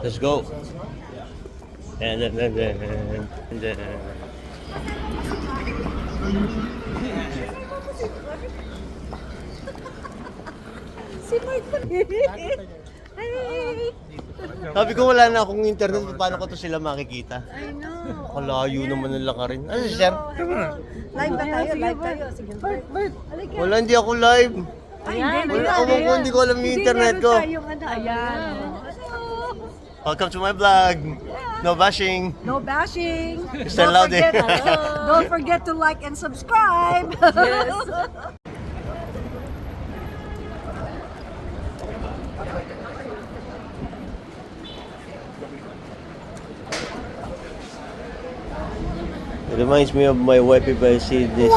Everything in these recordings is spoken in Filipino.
Let's go. And then. Si Mark pa Hey! Sabi ko wala na akong internet, paano ko to sila makikita? I know. Kalayo naman ng lakarin. Ano si Sir? Live ba tayo? Live tayo. Sige, Bert. Halika. Wala, hindi ako live. Ayan. Wala ako kung hindi ko alam yung internet ko. Ayan. Welcome to my vlog. No bashing. No bashing. Mr. Laude. Don't forget to like and subscribe. Yes. It reminds me of my wife if I see this.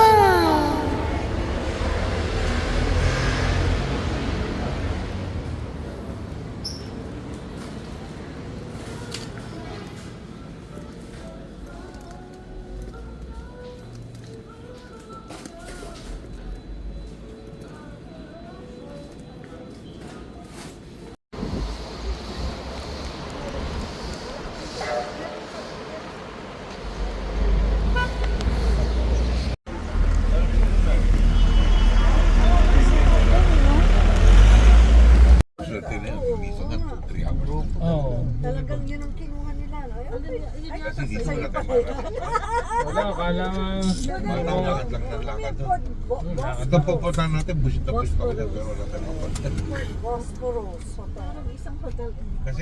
Talagang yun ang kinuha nila. Kasi hindi mo natin Wala, akala nga lakad lang ng lakad. Ito pupuntahan natin, busit na busit ako dyan, pero wala tayong mapunta. Bosporus. Parang isang hotel. Kasi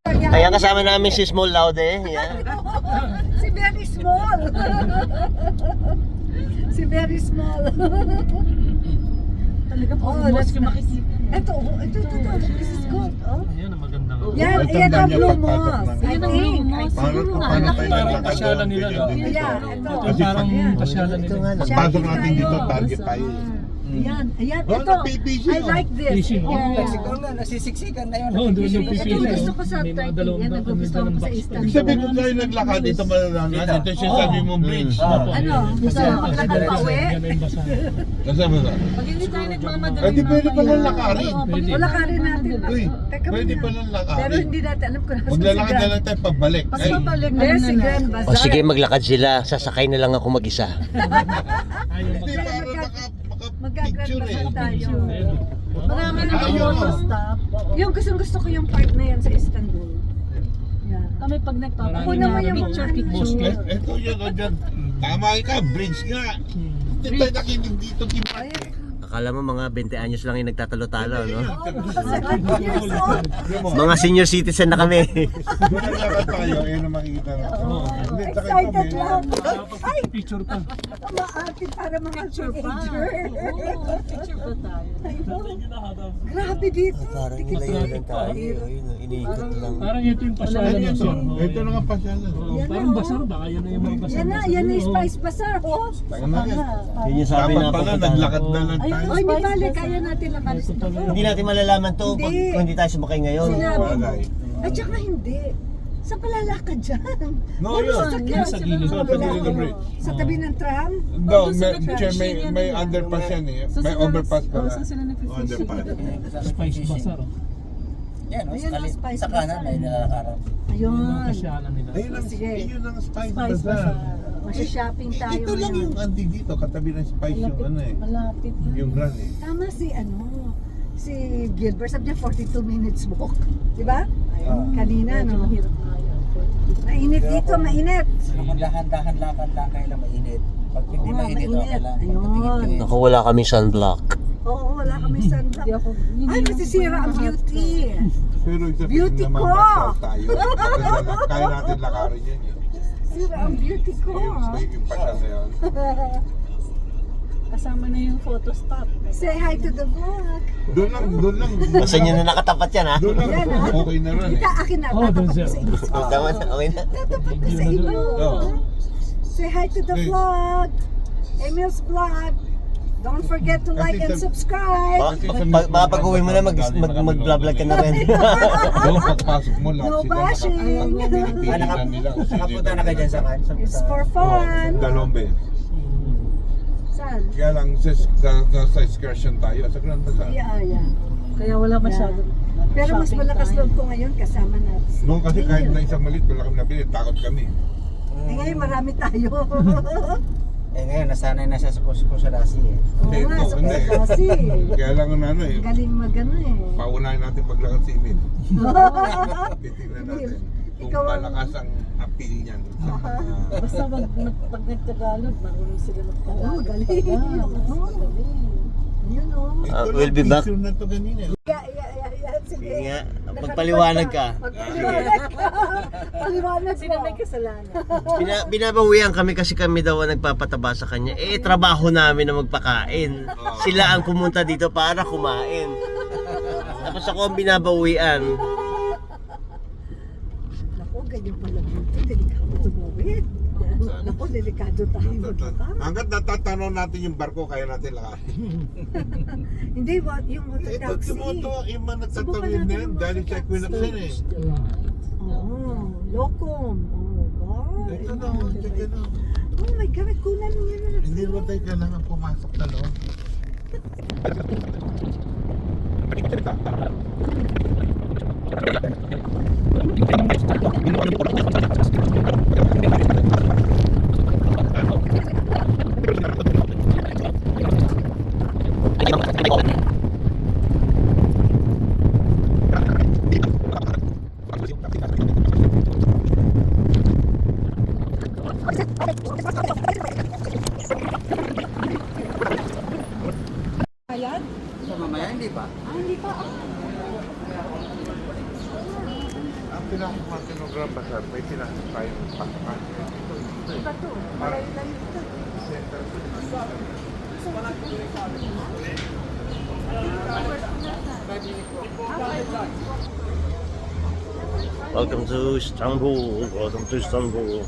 Kaya kasama namin si Small Laude. Yan. Si very small. Si very small. Talaga po, mas makikita. Ito. This is good. Oh. Ayan, ang maganda nga. Yan ang blue moss. I think. paano tayo Parang naglakad pasyalan doon? nila, no? Ganyan din. Yeah, ito. Ito parang pasyalan nila. Pagpasok natin dito, target tayo. Ayan, Oh, ito. nag-PPC, I like this. Fishing, oh. Yeah. Siguro na, nasisiksikan na yun. Oo, doon yung Ito pipili. gusto ko sa May mga Turkey. dalawang Yan, daan nagugustuhan ng ko sa box. Istanbul. Ibig sabihin kung tayo naglakad, ito malalaman. Ito siya sabi mong bridge. Ano? Gusto mo maglakad pa uwi? Yan na yung basahan. Kasama na. Pag hindi tayo nagmamadali. Eh di pwede palang lakarin. Wala ka rin natin. Uy, Teka pwede muna. palang Pero lakarin. hindi natin alam kung nasa Maglalakad na lang tayo pabalik. Pag Ay, pabalik na si Grand Bazaar. O sige, maglakad sila. Sasakay na lang ako mag-isa. Ayaw hindi mag- para Mag-Grand maka-picture eh. Bazaar tayo. Ayun. Marami na Ayaw photo mo. stop. Yung gusto ko yung part na yan sa Istanbul. Yeah. Kami pag nagpapakita. Ako naman yung picture. Ito yun, o dyan. Tama ka, bridge nga. Hindi tayo nakinig dito. Akala mo mga 20 anyos lang yung nagtatalo-talo, no? Years old. Mga senior citizen na kami. Doon ang lakad tayo, ayun ang makikita natin. Hindi, tsaka ito, Excited may- lang. Ay, Picture pa. maarte para mga teenager. Picture pa tayo. Grabe dito. Parang nilayanan tayo. Ayun, iniikot lang. Parang ito yung pasyalan ng sir. Ito na nga pasyalan. Oo, parang basar, baka yan na yung mga basar. Yan na yung Spice Bazaar. Oh. Tayo na yan. Yun yung sabi Dapat na pala, papunta. naglakad na lang Ay, tayo. ay, di bali, kaya natin lang alis na to. Hindi natin malalaman to pag Hindi. kung hindi tayo sumakay ngayon. Sinabi mo. Bagay. At saka hindi. Sa palalakad dyan. No, Yan, yun. sasakyan. Sa gilid. Sa gilid ng bridge. Sa tabi ng tram. No, may underpass yan eh. May overpass pala. sila Underpass. Spice basar. Yan, no? Ayun, no, Spice Sa kanan Bazaar. ay nakakarap. Yung Ayun. pasyalan nila. Ayun ang, Sige. ayun ang Spice Spice Bazaar. Bazaar. Magsha-shopping tayo Ito lang ngayon. yung andi dito, katabi ng Spice yung ano eh. Malapit na. Yung brand eh. Tama si Gilbert, sabi niya 42 minutes walk. Di ba? Kanina, no? Mainit dito, mainit. So, magdahan-dahan lakad lang kayo lang mainit. Pag hindi Oo, mainit, okay mainit. lang. Ayun. Naku, wala kaming sunblock. Oo, wala kami sunblock. Ay, masisira ang beauty. Pero isa Beauty naman ko! basal tayo. Kaya natin lakarin yun eh. Sira ang beauty ko. Yung pasyal na yun. Kasama na yung photo stop. Say hi to the vlog. Doon lang. Basta nyo na nakatapat yan, ha? Doon lang. Yan, ha? Okay na rin eh. Ika, akin na. Oh, doon Tatapak siya. ko sa inyo. Oh, tama na, okay na. Tatapak ko sa inyo. Oo. Say hi to the Hey. vlog. Emil's vlog. Don't forget to like and subscribe. Baka pag-uwi mo na, mag-vlog ka na rin. Doon pagpasok mo lahat No sila bashing. nakapilitan nila. Nakapunta na kayo dyan sa kan? It's for fun. Dalawang beses. Saan? Kaya lang sa excursion tayo sa Grand Bazaar. Yeah. Kaya wala masyado. Pero mas malakas loob ko ngayon kasama natin. Noon kasi kahit na isang maliit, wala kami nabili, takot kami. Eh ngayon marami tayo. Eh ngayon, nasanay na siya sa kuskurasi eh. Hindi, Oo nga, ito, sa hindi. kasi. Kaya lang ano eh, Galing magano eh. paunahin natin paglakad si Emil. Titignan natin kung Ikaw ang- malakas ang appeal niyan. Sa mga- Basta pag nagtagalog, marunong sila Oo, magtagalog. galing. Oo. Yun o. We'll be back. Picture na to ganina. Sige. Sige nga, magpaliwanag ka. Magpaliwanag ka. Paliwanag Sino mo. may kasalanan? Binabawian kami kasi kami daw ang nagpapataba sa kanya. Eh, trabaho namin na magpakain. Sila ang pumunta dito para kumain. Tapos ako ang binabawian. Naku, ganyan pala dito. Delikado tumawid. Naku, delikado tayo magkita. Hanggat natatanaw natin yung barko, kaya natin lakarin. Hindi, yung water Ito, taxi. tumuto, yung mga Subukan nagtatawid natin na yun, yung dahil water sa Equinox taxi. yun eh. Oo, locom. Oh, wow. Ito na, check na. Oh my God, kunan mo yun na. Hindi naman tayo kailangan pumasok sa loob. Ayan? Sa mamaya, hindi pa. Hindi pa. Ang pinasok natin ng Grand Bazaar, may pinasok tayong pasakan. Iba to. Malayo-layo ito. Welcome to Istanbul. Welcome to Istanbul.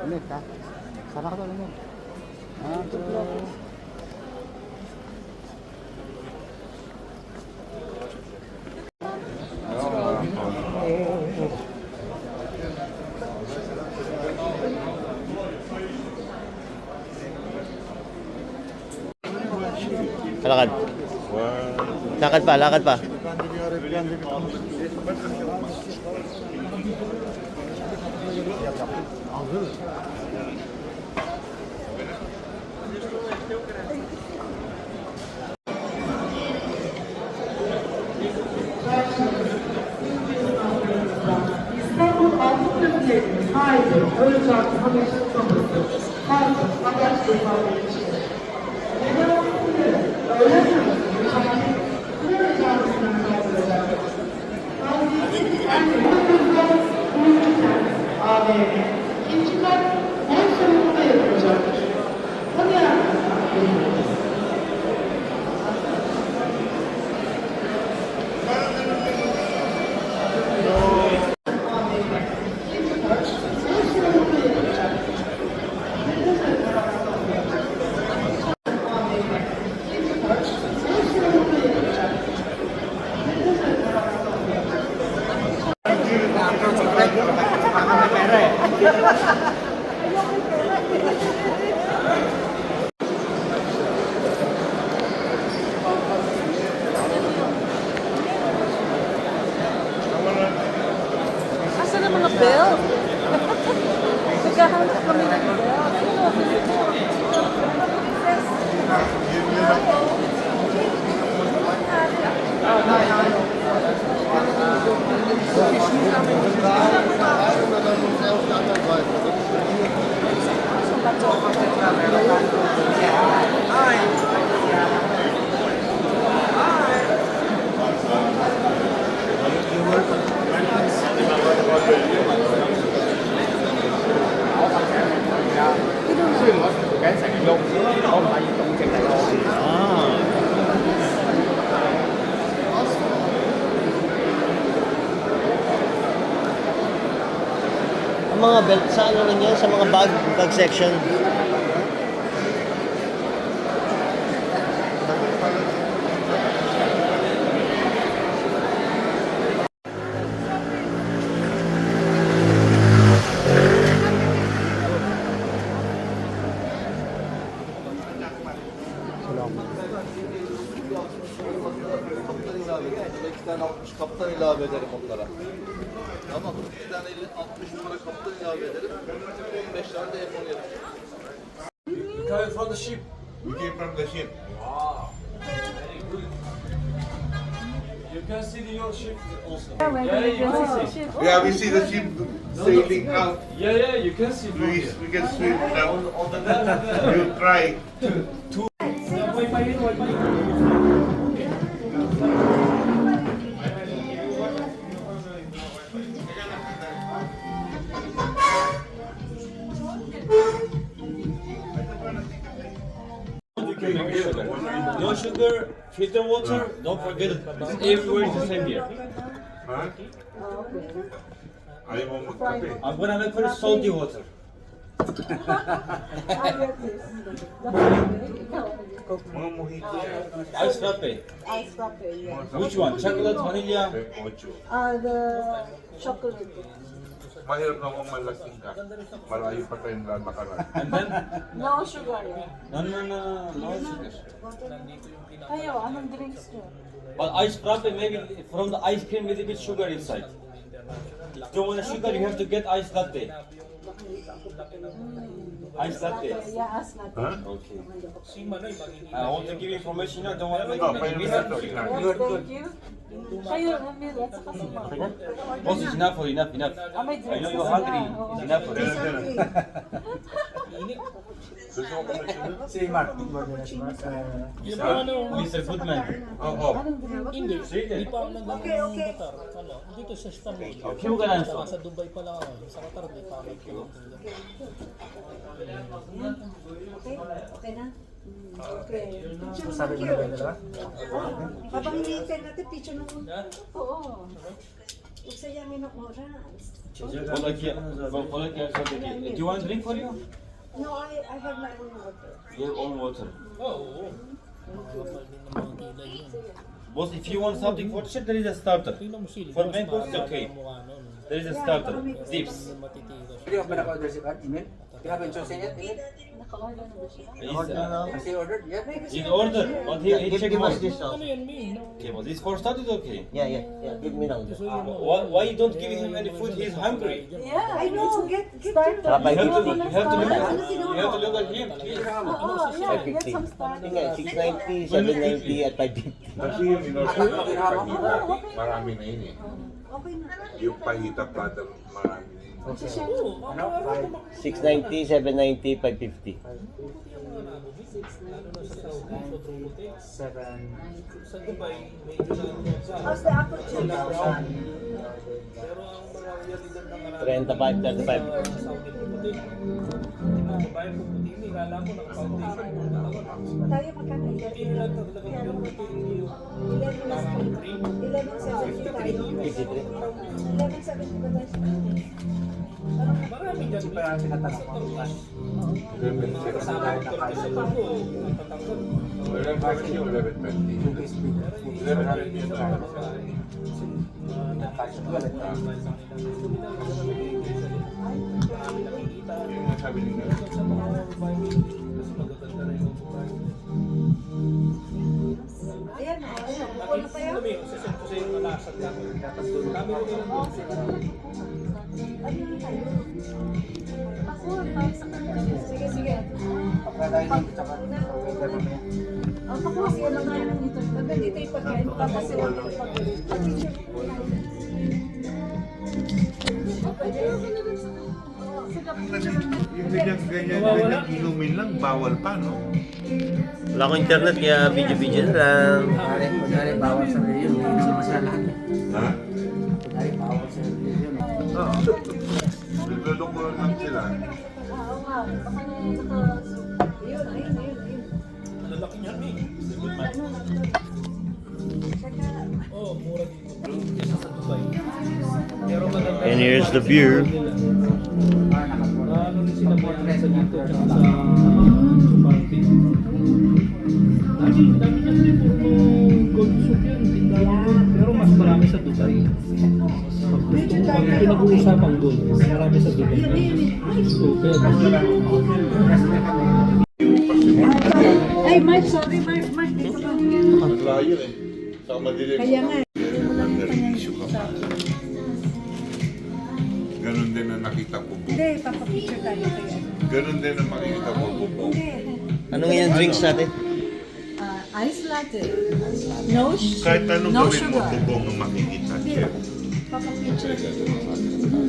Ulit ha? Sana ka doon ulit. Lakad. Lakad pa, lakad pa. İstanbul Altınköprü'nün sahibi Özcan Habeş'in sonrası Fatih Habeş ifade edilmiştir. Neden olmasın? Öğlen namazı şahit Kıbrıs Camisi'nden kaldırılacaktır. Ang mga belt sa ano rin yan, sa mga bag section. Kaptan ilave ederim onlara. Tamam. Bir tane 60 numara kaptan ilave ederim. 15 tane de F10 yerim. You came from the ship. We came from the ship. You can see your ship also. Yeah, we see the ship sailing out. Yeah, you can see from here. We can swim now. On the left there. You try. No sugar, filter water, don't forget it. Everywhere is the same here. Ha? Ayaw mo magkape. I'm gonna make for salty water. Mga mojito yan. Ice frappe. Ice frappe, yeah. Which one? Chocolate, vanilla? Ocho. The chocolate. Mahirap na kung malasing ka. Malayo pa tayong lalakaran. And then? No sugar. No sugar. Kayo, anong drinks nyo? But ice frappe, maybe from the ice cream with a bit sugar inside. If you don't want sugar, you have to get ice latte. Ice latte. Yeah, ask natin. Ha? Okay. I want to give information now, don't want to make Ito, it pwede busy. na ito. Tingnan. Yes, thank you. Kayo, Emil, at saka si Mom. Boss, it's enough for enough. Ah, may I drinks know na you're sila. hungry. Oo. It's enough for you. Gusto mo kami sunod? Si Mark, bigyan mo na si Mark. Mr. Goodman. Oo. Hindi. Sige. Hindi pa ako nag Okay, okay. Qatar. Ano, dito sa Istanbul. Sino ka lang? Saka sa Dubai pa lang ako. Sa Qatar, di pa ako nagpunta. Okay? Okay na? Okay. Picture Sabi naman mo na kayo. ba, diba? Habang hinihintay natin, picture naman. Oo. Huwag sayangin ang oras. Do you want drink for you? No, I have my own water. Your own water. Oo. Makakapal din ng mga kilay yun. Boss, if you want something for chip, there is a starter. Tingnan mo sila. For mangoes, it's okay. There is a starter. Dips. Matitira siya. Hindi ka ba naka-order si Mark? Email? You haven't chosen yet? Email? Naka-order na ba siya? Has he ordered yet? He's ordered, but he checked Give us most. this Ano now. yan, Min? Okay, but this for start is okay. Yeah. Give me now. Why you don't give him any food? He's hungry. Yeah, I know, get Starter. Sabay You have to, dito. you have to look at, you have to look at him. Please. Oo, yeah, get 550. some starter. Tingnan, 690, 790 at 550. Kasi yung in-order natin Hawak mo. kanina, marami na yun eh. Okay na. Yung pahita platter, marami na yun. Ano? 690, 790, 550. 7. Sa Dubai, medyo na How's the apple juice? pero ang mga realidad ng marami 35, 35. sa Saudi puputi. Yung mga babae puputi, kala ko naka-foundation. Tayo magkano? Hindi nila talagang yung puputi yung 11.70 tayo. 11.70 ba tayo? marami dyan. Super ang tinatanong ko. Kasama ko talaga sa tubo. Tatanggal. 11.50 o 11.20. 11.20 yung tayo. Yung nasabi nila. Sa mga babae, kasi magaganda rin yung babae. Ayan, buko na tayo. Sabi, sasend ko sa iyo na lasag lang. Kami rin lang doon. Ano na tayo? Ako, tayo sa kanila. Sige, sige. Pagkatayin dito sa kanila. Ang tapos, wala na yun dito. Hanggang dito yung pagkain. Papasok yung pagkain. Picture. Pwede. Sige, picture. Yung ganyan inumin lang, bawal pa, no? Wala akong internet kaya video-video na lang. Kunyari, bawal sa reliyon. Hindi naman sila lahat. Ha? Kunyari, bawal sa reliyon. Niloloko lang sila. Oo nga, baka na naka... Ayun, ayun, ayun, ayun. Lalaki niya, Mi. Oh, mura dito. Kesa sa Dubai. Pero maganda. And here's the view. Ano rin sila mga sa dito, tsaka sa Subanti. Dami niya rin, puro gold soup yan. Tindahan. Pero mas marami sa Dubai. Pag pinag-uusapang gold, mas marami sa Dubai. Super. Ay, Mark, sorry, Mark, dito ka. Ang layo eh. Saka madilim. Kaya nga. Issue ka pa. Ganon din ang nakita ko po. Hindi, papapicture tayo kaya. Ganon din ang makikita ko po. Hindi. Anong yung drinks natin? Ice latte. No, Kahit anong no gawin mo, sugar. bubong ang makikita. Chef. Papapicture.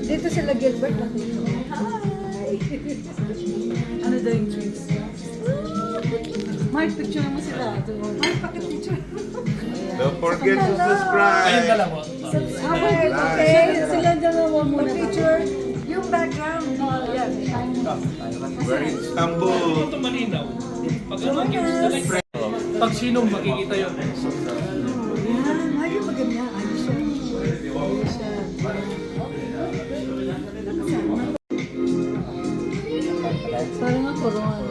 Dito sila Gilbert. Hi! Ano daw yung drinks? Mark, picture mo sila. Mark, pakipicture. Don't forget to subscribe. Ayun dalawa. Subscribe, okay? Sila dalawa muna. Picture. Yung background. Yan. We're in Istanbul. Ito malinaw. Pag ano, like, pag sinong makikita yun. Yan. Ayun, maganda. Ayos siya. Ayos siya. Parang ako ron.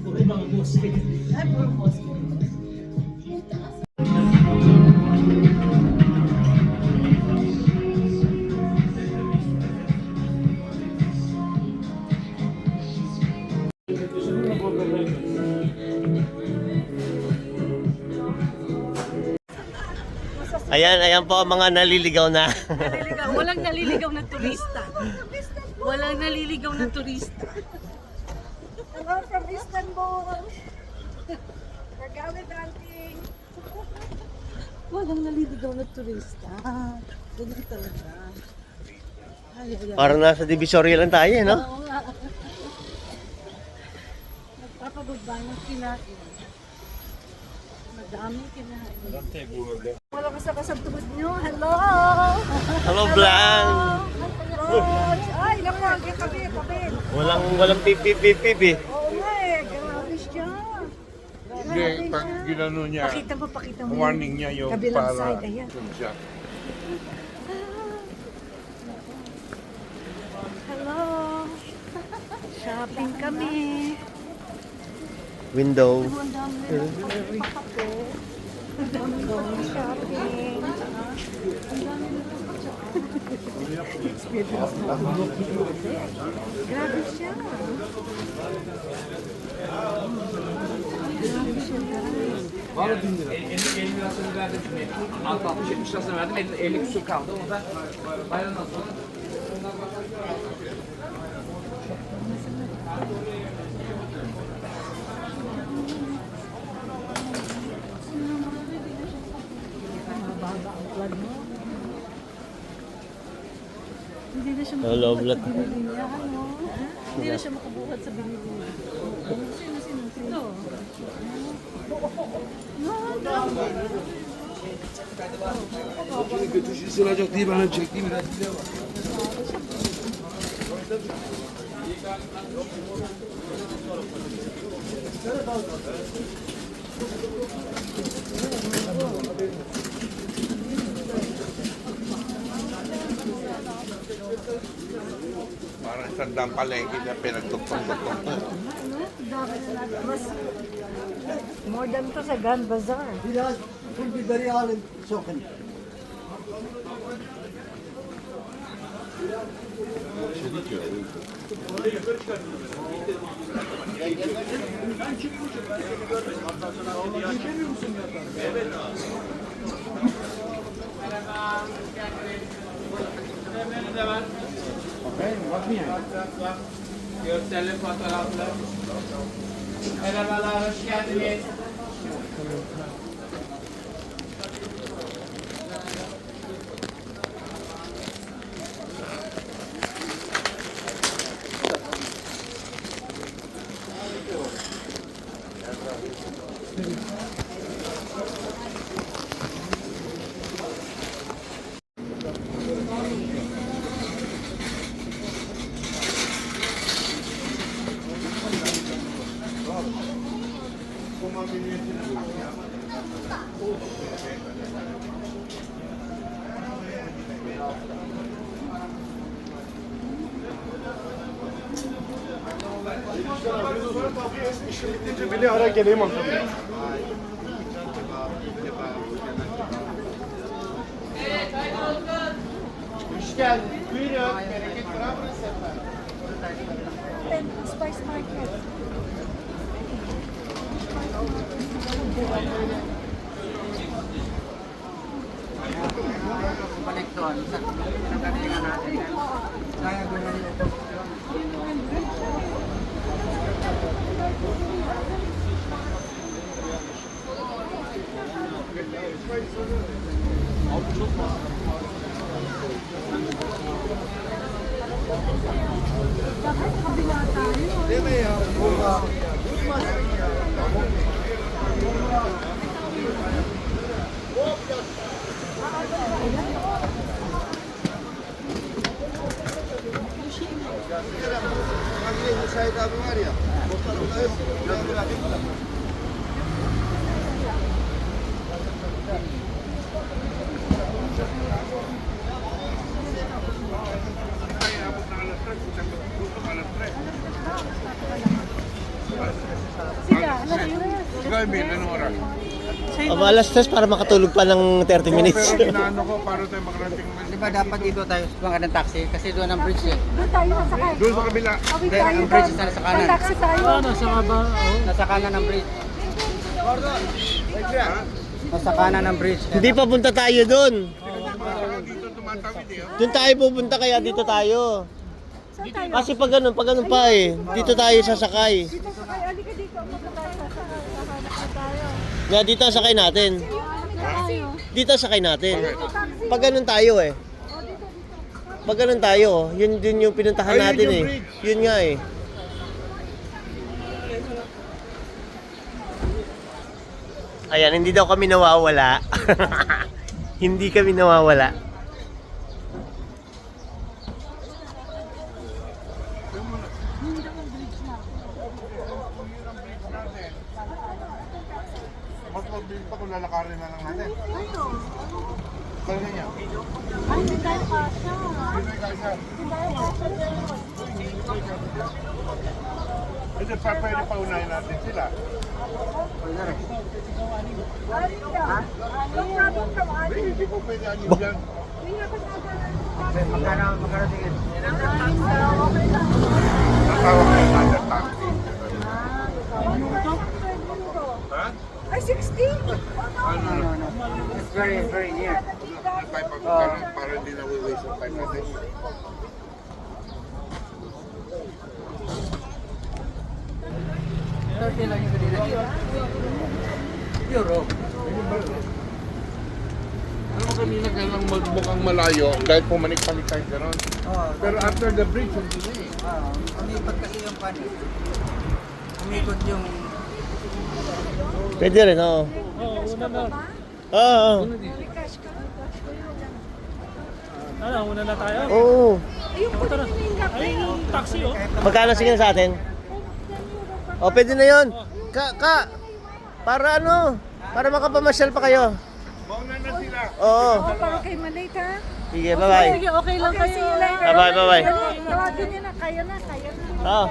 Puro mga Muslim. Ay, puro Muslim. Ayan po ang mga naliligaw na. Walang naliligaw na turista. Walang naliligaw na turista. Hello from Istanbul. Regalo dancing. Walang naliligaw na turista. Ganyan talaga. Ay, ay, ay. Parang nasa Divisoria lang tayo, no? Oo nga. Nagpapababa ng kinain. Madaming kinain. Wala ka sa kasabtubod nyo. Hello! Hello, Blang! Roach! Ay, naku, kami. Walang pipip eh. Oo nga eh, grabe siya. Hindi, pag ginano niya, Pakita mo. warning niya yung Kabilang para side, ayan. yung siya. Hello! Shopping kami. Window. Ang dami na pakape. Ang dami going shopping. Grabe siya. Alt 60 lirasını verdim. 50 küsur kaldı. Onu da bayramdan sonra. Hindi na siya Hello, Blat. binili niya. Ano? Hindi na siya makabuhat sa binili niya. Sino? Sılacak diye ben çektiğim biraz. Parang sandang palengke na pinagtuktong-tuktong. Dami na natin. Mas more than to sa Grand Bazaar. Biraz pul biberi alın sokun. Görselli fotoğraflar. Merhabalar, hoş geldiniz. Beni ara geleyim artık. Hoş geldin. Buyurun. Bereket var mı sefer? Spice Market. Konektuhan sa pinagalingan natin yan. Kaya gumawa ito. Müsait abi var ya. Ikaw, Emil, anong oras? Alas 3 para makatulog pa ng 30 minutes. Pero ginaano ko para tayo makarating. Di ba dapat dito tayo sumakay ng taxi? Kasi doon ang bridge eh. Doon tayo sasakay. Doon sa kabila. Awit Hindi, tayo ang bridge doon. is nasa kanan. Taxi tayo. Nasa kanan ng bridge. Nasa kanan ng bridge. Hindi pa punta tayo doon. Dito tumatawid eh. Doon tayo pupunta kaya dito tayo. Saan tayo? Kasi pag ganun pa eh. Dito tayo sasakay. Dito sakay. Halika dito. Punta tayo sasakay. Sahanap na tayo. Nga dito ang sakay natin. Tayo. Dito ang sakay natin. Taxi. Pag ganun tayo eh. O, dito. Pag ganun tayo, yun din yung pinuntahan Ayun natin yung eh. bridge. Yun nga eh. Ayan, hindi daw kami nawawala. Hindi kami nawawala. Mas mabilis pa kung lalakarin na lang natin. Kaya niya. Ay, hindi tayo kasha. Hindi kaya. Hindi tayo kasha. Kasi pa pwede pa unahin natin sila. Hindi po pwede anin dyan. Magkano tingin? Natawag kayo sa other taxi. Ha? Ay, 60? Ano na? It's very, very near. Tayo pagkakaroon para hindi na waste of time natin. Thursday lang yung kanina. Euro. Alam mo kanina kailang magmukhang malayo dahil pumanik-panik tayo gano'n. Pero after the bridge, hindi na eh. Umipat kasi yung pan. Umikot yung... Pwede rin, oo. Oo. Cash ka. Cash ko yun. Ano, una na tayo? Oo. Ayun po din yung Ay, yung taxi oh. Magkano sige sa atin? O, pwede na yun. Para ano? Para makapamasyal pa kayo. Mauna na sila. Oo. Oh, para kay Malate ha? Sige, bye-bye. Sige, okay lang Okay, kayo. see you later. Bye-bye, bye-bye. Tawagin niyo na. Kaya na. Oo.